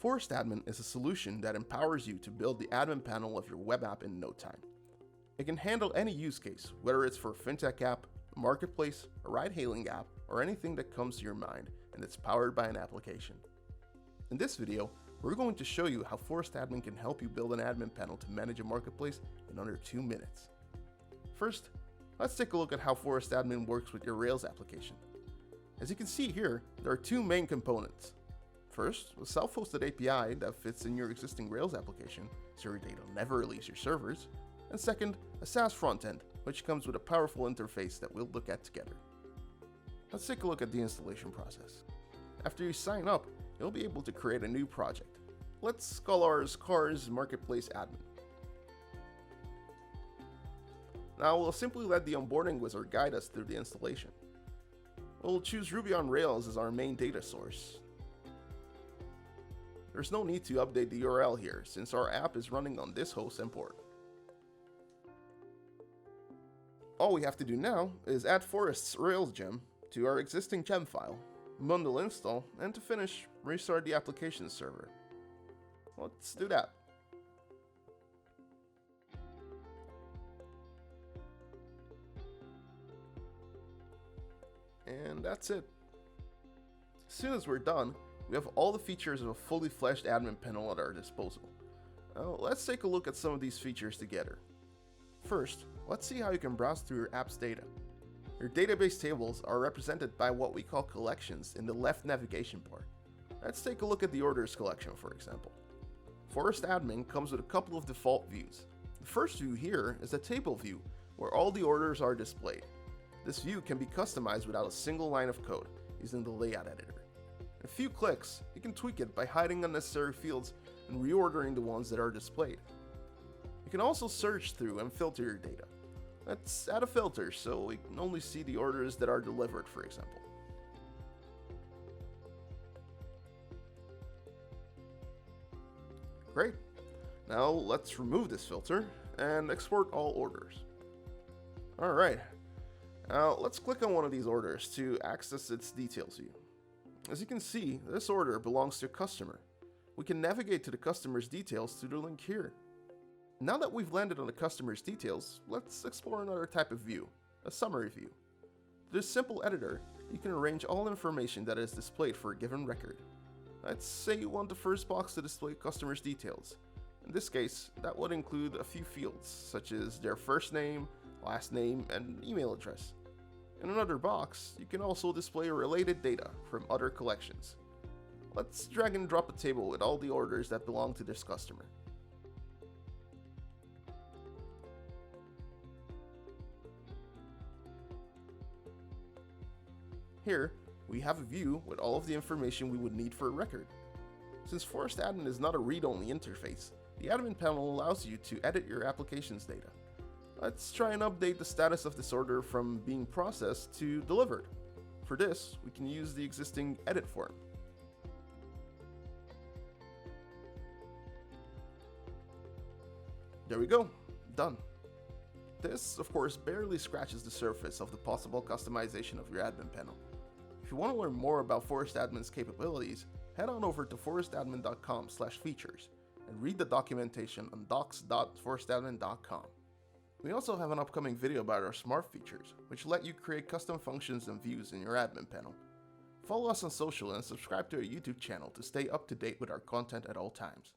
Forest Admin is a solution that empowers you to build the admin panel of your web app in no time. It can handle any use case, whether it's for a fintech app, a marketplace, a ride-hailing app, or anything that comes to your mind, and it's powered by an application. In this video, we're going to show you how Forest Admin can help you build an admin panel to manage a marketplace in under 2 minutes. First, let's take a look at how Forest Admin works with your Rails application. As you can see here, there are 2 main components. First, a self-hosted API that fits in your existing Rails application, so your data never leaves your servers. And second, a SaaS frontend, which comes with a powerful interface that we'll look at together. Let's take a look at the installation process. After you sign up, you'll be able to create a new project. Let's call ours Cars Marketplace Admin. Now we'll simply let the onboarding wizard guide us through the installation. We'll choose Ruby on Rails as our main data source. There's no need to update the URL here, since our app is running on this host and port. All we have to do now is add Forest's Rails gem to our existing gem file, bundle install, and to finish, restart the application server. Let's do that. And that's it. As soon as we're done, we have all the features of a fully fledged admin panel at our disposal. Now, let's take a look at some of these features together. First, let's see how you can browse through your app's data. Your database tables are represented by what we call collections in the left navigation part. Let's take a look at the orders collection, for example. Forest Admin comes with a couple of default views. The first view here is a table view, where all the orders are displayed. This view can be customized without a single line of code using the layout editor. In a few clicks, you can tweak it by hiding unnecessary fields and reordering the ones that are displayed. You can also search through and filter your data. Let's add a filter so we can only see the orders that are delivered, for example. Great. Now let's remove this filter and export all orders. Alright. Now let's click on one of these orders to access its details view. As you can see, this order belongs to a customer. We can navigate to the customer's details through the link here. Now that we've landed on the customer's details, let's explore another type of view, a summary view. Through this simple editor, you can arrange all information that is displayed for a given record. Let's say you want the first box to display customer's details. In this case, that would include a few fields, such as their first name, last name, and email address. In another box, you can also display related data from other collections. Let's drag and drop a table with all the orders that belong to this customer. Here, we have a view with all of the information we would need for a record. Since Forest Admin is not a read-only interface, the admin panel allows you to edit your application's data. Let's try and update the status of this order from being processed to delivered. For this, we can use the existing edit form. There we go, done. This, of course, barely scratches the surface of the possible customization of your admin panel. If you want to learn more about Forest Admin's capabilities, head on over to forestadmin.com/features and read the documentation on docs.forestadmin.com. We also have an upcoming video about our smart features, which let you create custom functions and views in your admin panel. Follow us on social and subscribe to our YouTube channel to stay up to date with our content at all times.